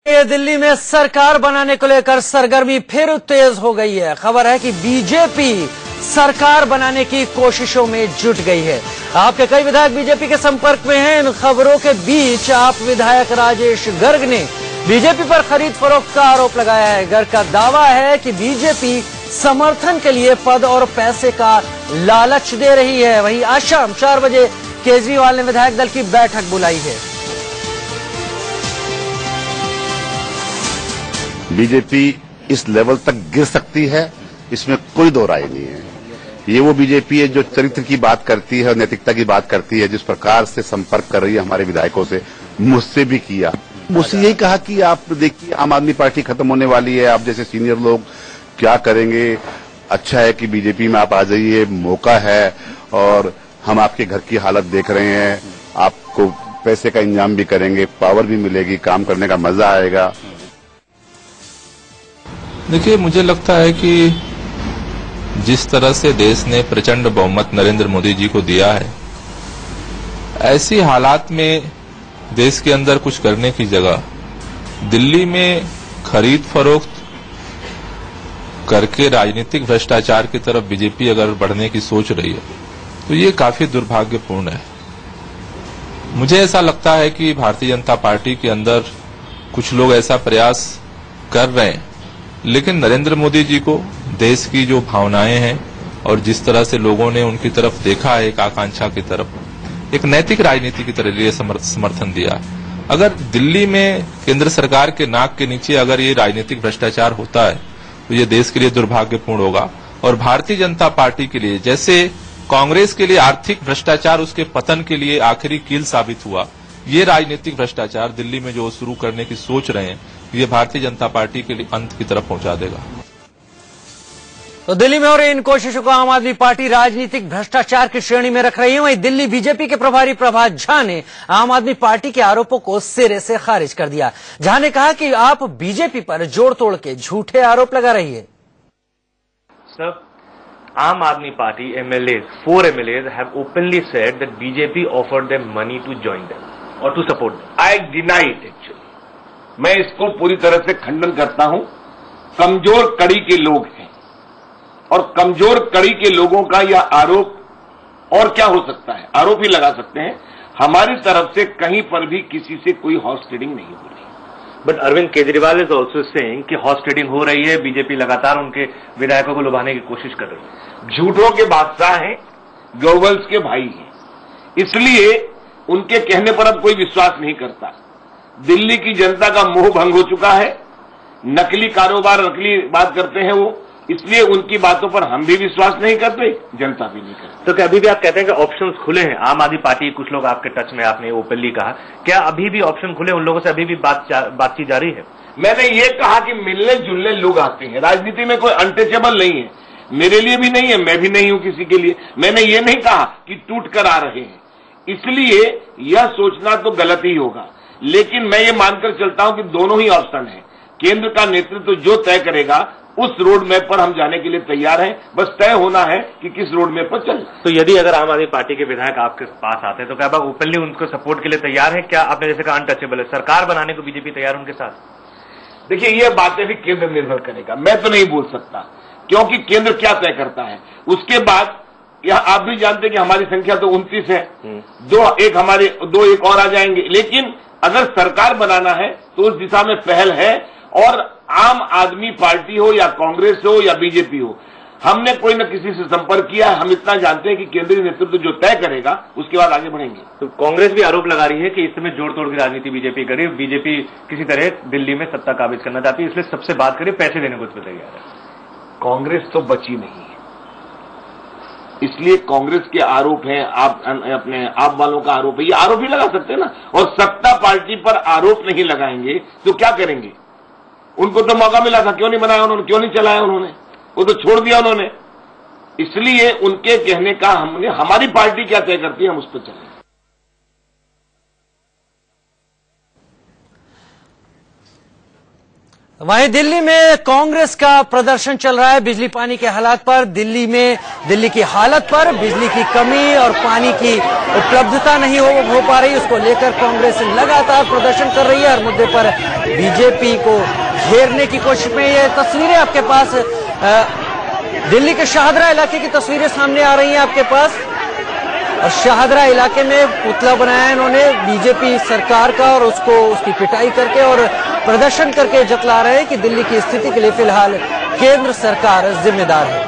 ये दिल्ली में सरकार बनाने को लेकर सरगर्मी फिर तेज हो गई है। खबर है कि बीजेपी सरकार बनाने की कोशिशों में जुट गई है। आपके कई विधायक बीजेपी के संपर्क में हैं। इन खबरों के बीच आप विधायक राजेश गर्ग ने बीजेपी पर खरीद फरोख्त का आरोप लगाया है। गर्ग का दावा है कि बीजेपी समर्थन के लिए पद और पैसे का लालच दे रही है। वहीं आज शाम 4 बजे केजरीवाल ने विधायक दल की बैठक बुलाई है। बीजेपी इस लेवल तक गिर सकती है, इसमें कोई दो राय नहीं है। ये वो बीजेपी है जो चरित्र की बात करती है और नैतिकता की बात करती है। जिस प्रकार से संपर्क कर रही है हमारे विधायकों से, मुझसे भी किया, मुझसे यही कहा कि आप देखिए आम आदमी पार्टी खत्म होने वाली है, आप जैसे सीनियर लोग क्या करेंगे, अच्छा है कि बीजेपी में आप आ जाइए, मौका है और हम आपके घर की हालत देख रहे हैं, आपको पैसे का इंतजाम भी करेंगे, पावर भी मिलेगी, काम करने का मजा आएगा। देखिए, मुझे लगता है कि जिस तरह से देश ने प्रचंड बहुमत नरेंद्र मोदी जी को दिया है, ऐसी हालात में देश के अंदर कुछ करने की जगह दिल्ली में खरीद फरोख्त करके राजनीतिक भ्रष्टाचार की तरफ बीजेपी अगर बढ़ने की सोच रही है तो ये काफी दुर्भाग्यपूर्ण है। मुझे ऐसा लगता है कि भारतीय जनता पार्टी के अंदर कुछ लोग ऐसा प्रयास कर रहे हैं, लेकिन नरेंद्र मोदी जी को देश की जो भावनाएं हैं और जिस तरह से लोगों ने उनकी तरफ देखा है, एक आकांक्षा की तरफ, एक नैतिक राजनीति की तरह लिए समर्थन दिया। अगर दिल्ली में केंद्र सरकार के नाक के नीचे अगर ये राजनीतिक भ्रष्टाचार होता है तो ये देश के लिए दुर्भाग्यपूर्ण होगा और भारतीय जनता पार्टी के लिए, जैसे कांग्रेस के लिए आर्थिक भ्रष्टाचार उसके पतन के लिए आखिरी कील साबित हुआ, ये राजनीतिक भ्रष्टाचार दिल्ली में जो शुरू करने की सोच रहे हैं, ये भारतीय जनता पार्टी के लिए अंत की तरफ पहुंचा देगा। तो दिल्ली में हो रही इन कोशिशों को आम आदमी पार्टी राजनीतिक भ्रष्टाचार की श्रेणी में रख रही है। वहीं दिल्ली बीजेपी के प्रभारी प्रभात झा ने आम आदमी पार्टी के आरोपों को सिरे से खारिज कर दिया। झा ने कहा कि आप बीजेपी पर जोड़ तोड़ के झूठे आरोप लगा रही है। सर, आम आदमी party MLAs, 4 MLAs have openly said that BJP offered them money to join them or to support them. I deny it actually. मैं इसको पूरी तरह से खंडन करता हूं। कमजोर कड़ी के लोग हैं और कमजोर कड़ी के लोगों का यह आरोप और क्या हो सकता है, आरोप ही लगा सकते हैं। हमारी तरफ से कहीं पर भी किसी से कोई हॉर्स ट्रेडिंग नहीं हो रही। But Arvind Kejriwal is also saying कि हॉर्स ट्रेडिंग हो रही है, बीजेपी लगातार उनके विधायकों को लुभाने की कोशिश कर रही है। झूठों के बादशाह हैं, ग्लोबल्स के भाई हैं, इसलिए उनके कहने पर अब कोई विश्वास नहीं करता। दिल्ली की जनता का मोह भंग हो चुका है। नकली कारोबार, नकली बात करते हैं वो, इसलिए उनकी बातों पर हम भी विश्वास नहीं करते, जनता भी नहीं करती। तो क्या अभी भी आप कहते हैं कि ऑप्शंस खुले हैं? आम आदमी पार्टी कुछ लोग आपके टच में, आपने ओपनली कहा, क्या अभी भी ऑप्शन खुले, उन लोगों से अभी भी बातचीत जारी है? मैंने ये कहा कि मिलने जुलने लोग आते हैं, राजनीति में कोई अनटचेबल नहीं है, मेरे लिए भी नहीं है, मैं भी नहीं हूं किसी के लिए। मैंने ये नहीं कहा कि टूट कर आ रहे हैं, इसलिए यह सोचना तो गलत ही होगा। लेकिन मैं ये मानकर चलता हूं कि दोनों ही ऑप्शन है। केंद्र का नेतृत्व जो तय करेगा उस रोड मैप पर हम जाने के लिए तैयार हैं, बस तय होना है कि किस रोड मैप पर चलना। तो यदि अगर आम आदमी पार्टी के विधायक आपके पास आते हैं तो क्या आप ओपनली उनको सपोर्ट के लिए तैयार हैं? क्या आपने जैसे कहा अनटचेबल है, सरकार बनाने को बीजेपी तैयार उनके साथ? देखिए, ये बातें भी केंद्र निर्भर करेगा, मैं तो नहीं बोल सकता, क्योंकि केंद्र क्या तय करता है। उसके बाद यह आप भी जानते हैं कि हमारी संख्या तो 29 है, दो एक और आ जाएंगे। लेकिन अगर सरकार बनाना है तो उस दिशा में पहल है, और आम आदमी पार्टी हो या कांग्रेस हो या बीजेपी हो, हमने कोई न किसी से संपर्क किया है। हम इतना जानते हैं कि केंद्रीय नेतृत्व जो तय करेगा उसके बाद आगे बढ़ेंगे। तो कांग्रेस भी आरोप लगा रही है कि इस समय जोड़ तोड़ की राजनीति बीजेपी करे, बीजेपी किसी तरह दिल्ली में सत्ता काबिज करना चाहती है, इसलिए सबसे बात करें, पैसे देने को उस पर तैयार है। कांग्रेस तो बची नहीं है, इसलिए कांग्रेस के आरोप हैं, आप वालों का आरोप है, ये आरोप ही लगा सकते हैं ना। और सत्ता पार्टी पर आरोप नहीं लगाएंगे तो क्या करेंगे? उनको तो मौका मिला था, क्यों नहीं बनाया उन्होंने, क्यों नहीं चलाया उन्होंने, वो तो छोड़ दिया उन्होंने। इसलिए उनके कहने का हमारी पार्टी क्या तय करती है, हम उस पर चलें। वहीं दिल्ली में कांग्रेस का प्रदर्शन चल रहा है बिजली पानी के हालात पर। दिल्ली की हालत पर, बिजली की कमी और पानी की उपलब्धता नहीं हो पा रही, उसको लेकर कांग्रेस लगातार प्रदर्शन कर रही है। हर मुद्दे पर बीजेपी को घेरने की कोशिश में। ये तस्वीरें आपके पास दिल्ली के शाहदरा इलाके की तस्वीरें सामने आ रही हैं आपके पास। और शाहदरा इलाके में पुतला बनाया इन्होंने बीजेपी सरकार का और उसकी पिटाई करके और प्रदर्शन करके जतला रहे हैं कि दिल्ली की स्थिति के लिए फिलहाल केंद्र सरकार जिम्मेदार है।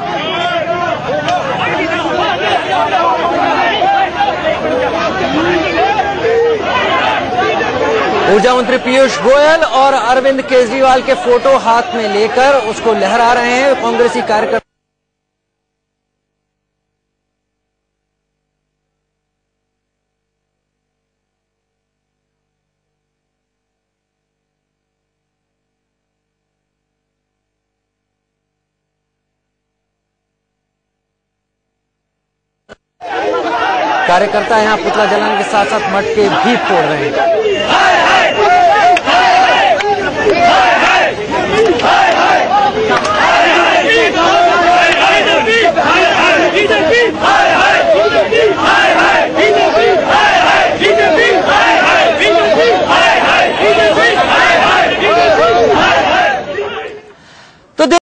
ऊर्जा मंत्री पीयूष गोयल और अरविंद केजरीवाल के फोटो हाथ में लेकर उसको लहरा रहे हैं कांग्रेसी कार्यकर्ता। कार्यकर्ता यहां पुतला जलाने के साथ साथ मटके भी फोड़ रहे हैं।